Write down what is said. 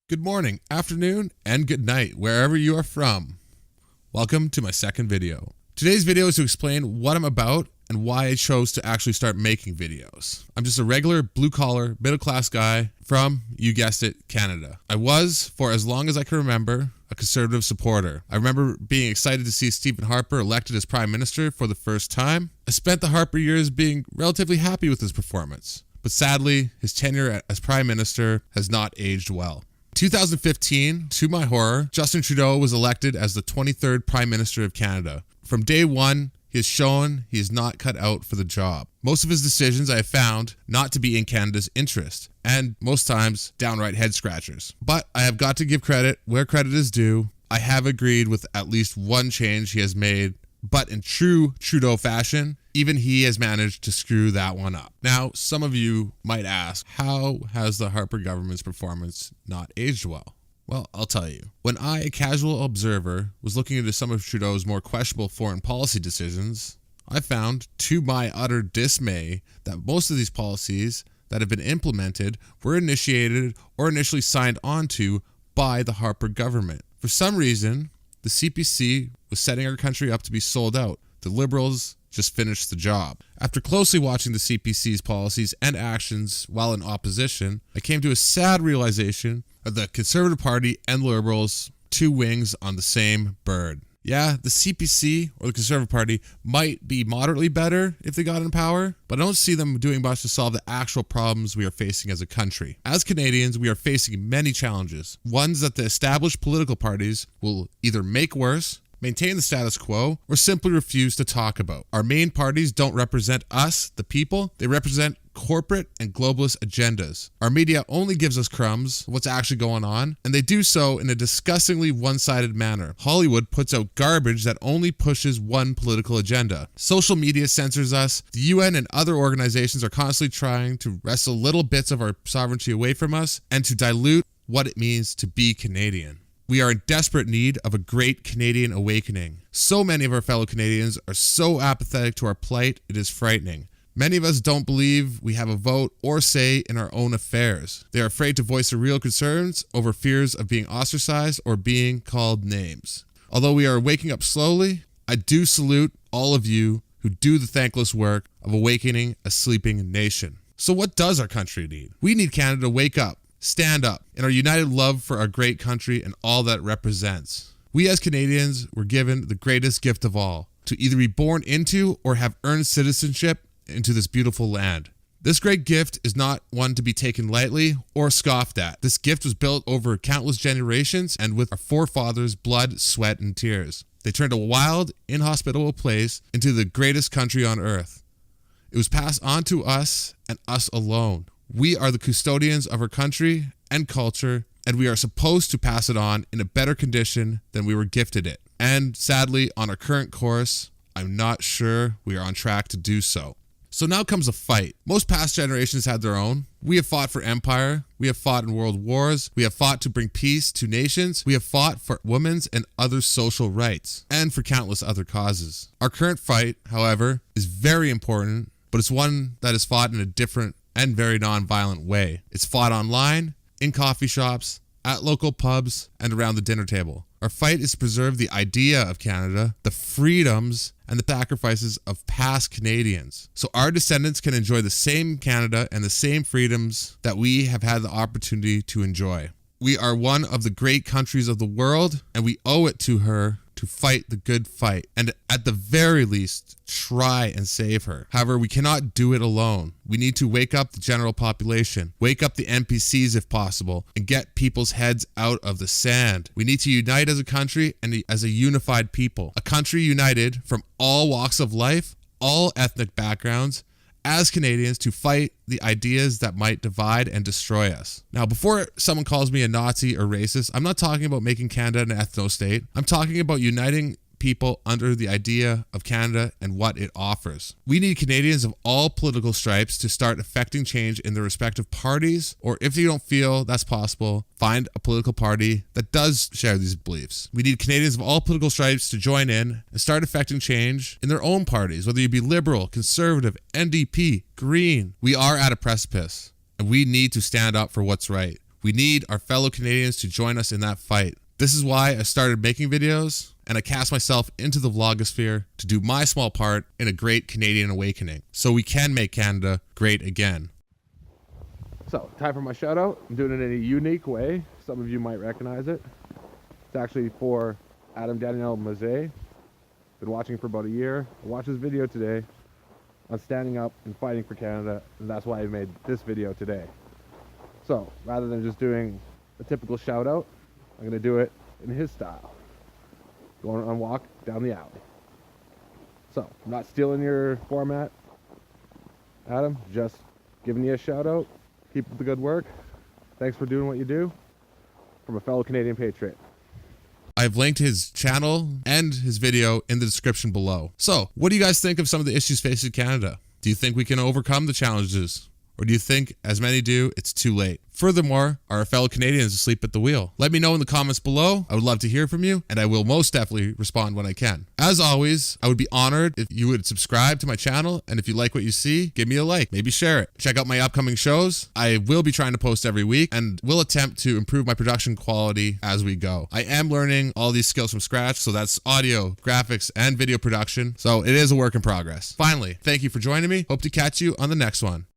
Good morning, afternoon, and good night, wherever you are from. Welcome to my second video. Today's video is to explain what I'm about and why I chose to actually start making videos. I'm just a regular blue-collar, middle-class guy from, you guessed it, Canada. I was, for as long as I can remember, a Conservative supporter. I remember being excited to see Stephen Harper elected as Prime Minister for the first time. I spent the Harper years being relatively happy with his performance, but sadly, his tenure as Prime Minister has not aged well. 2015, to my horror, Justin Trudeau was elected as the 23rd Prime Minister of Canada. From day one, he has shown he is not cut out for the job. Most of his decisions I have found not to be in Canada's interest, and most times downright head scratchers. But I have got to give credit where credit is due. I have agreed with at least one change he has made, but in true Trudeau fashion, even he has managed to screw that one up. Now, some of you might ask, how has the Harper government's performance not aged well? Well, I'll tell you. When I, a casual observer, was looking into some of Trudeau's more questionable foreign policy decisions, I found, to my utter dismay, that most of these policies that have been implemented were initiated or initially signed onto by the Harper government. For some reason, the CPC was setting our country up to be sold out. The Liberals just finished the job. After closely watching the CPC's policies and actions while in opposition, I came to a sad realization of the Conservative Party and Liberals, two wings on the same bird. Yeah, the CPC or the Conservative Party might be moderately better if they got in power, but I don't see them doing much to solve the actual problems we are facing as a country. As Canadians, we are facing many challenges, ones that the established political parties will either make worse, maintain the status quo, or simply refuse to talk about. Our main parties don't represent us, the people. They represent corporate and globalist agendas. Our media only gives us crumbs of what's actually going on, and they do so in a disgustingly one-sided manner. Hollywood puts out garbage that only pushes one political agenda. Social media censors us. The UN and other organizations are constantly trying to wrestle little bits of our sovereignty away from us and to dilute what it means to be Canadian. We are in desperate need of a great Canadian awakening. So many of our fellow Canadians are so apathetic to our plight, it is frightening. Many of us don't believe we have a vote or say in our own affairs. They are afraid to voice their real concerns over fears of being ostracized or being called names. Although we are waking up slowly, I do salute all of you who do the thankless work of awakening a sleeping nation. So what does our country need? We need Canada to wake up, stand up, in our united love for our great country and all that it represents. We as Canadians were given the greatest gift of all, to either be born into or have earned citizenship into this beautiful land. This great gift is not one to be taken lightly or scoffed at. This gift was built over countless generations and with our forefathers' blood, sweat, and tears. They turned a wild, inhospitable place into the greatest country on earth. It was passed on to us and us alone. We are the custodians of our country and culture, and we are supposed to pass it on in a better condition than we were gifted it. And sadly, on our current course, I'm not sure we are on track to do so. So now comes a fight. Most past generations had their own. We have fought for empire. We have fought in world wars. We have fought to bring peace to nations. We have fought for women's and other social rights, and for countless other causes. Our current fight, however, is very important, but it's one that is fought in a different and very non-violent way. It's fought online, in coffee shops, at local pubs, and around the dinner table. Our fight is to preserve the idea of Canada, the freedoms, and the sacrifices of past Canadians, so our descendants can enjoy the same Canada and the same freedoms that we have had the opportunity to enjoy. We are one of the great countries of the world, and we owe it to her to fight the good fight, and at the very least, try and save her. However, we cannot do it alone. We need to wake up the general population, wake up the NPCs if possible, and get people's heads out of the sand. We need to unite as a country and as a unified people. A country united from all walks of life, all ethnic backgrounds, as Canadians to fight the ideas that might divide and destroy us. Now, before someone calls me a Nazi or racist, I'm not talking about making Canada an ethno-state. I'm talking about uniting people under the idea of Canada and what it offers. We need Canadians of all political stripes to start effecting change in their respective parties, or if you don't feel that's possible, find a political party that does share these beliefs. We need Canadians of all political stripes to join in and start effecting change in their own parties, whether you be Liberal, Conservative, NDP, Green. We are at a precipice, and we need to stand up for what's right. We need our fellow Canadians to join us in that fight. This is why I started making videos, and I cast myself into the vlogosphere to do my small part in a great Canadian awakening, so we can make Canada great again. So, time for my shout out. I'm doing it in a unique way. Some of you might recognize it. It's actually for Adam Daniel Mazet. Been watching for about a year. I watched his video today on standing up and fighting for Canada, and that's why I made this video today. So, rather than just doing a typical shout out, I'm going to do it in his style. Going on a walk down the alley. So, I'm not stealing your format, Adam, just giving you a shout out. Keep up the good work. Thanks for doing what you do. From a fellow Canadian patriot. I've linked his channel and his video in the description below. So, what do you guys think of some of the issues facing Canada? Do you think we can overcome the challenges? Or do you think, as many do, it's too late? Furthermore, are our fellow Canadians asleep at the wheel? Let me know in the comments below. I would love to hear from you, and I will most definitely respond when I can. As always, I would be honored if you would subscribe to my channel, and if you like what you see, give me a like, maybe share it. Check out my upcoming shows. I will be trying to post every week, and will attempt to improve my production quality as we go. I am learning all these skills from scratch, so that's audio, graphics, and video production, so it is a work in progress. Finally, thank you for joining me. Hope to catch you on the next one.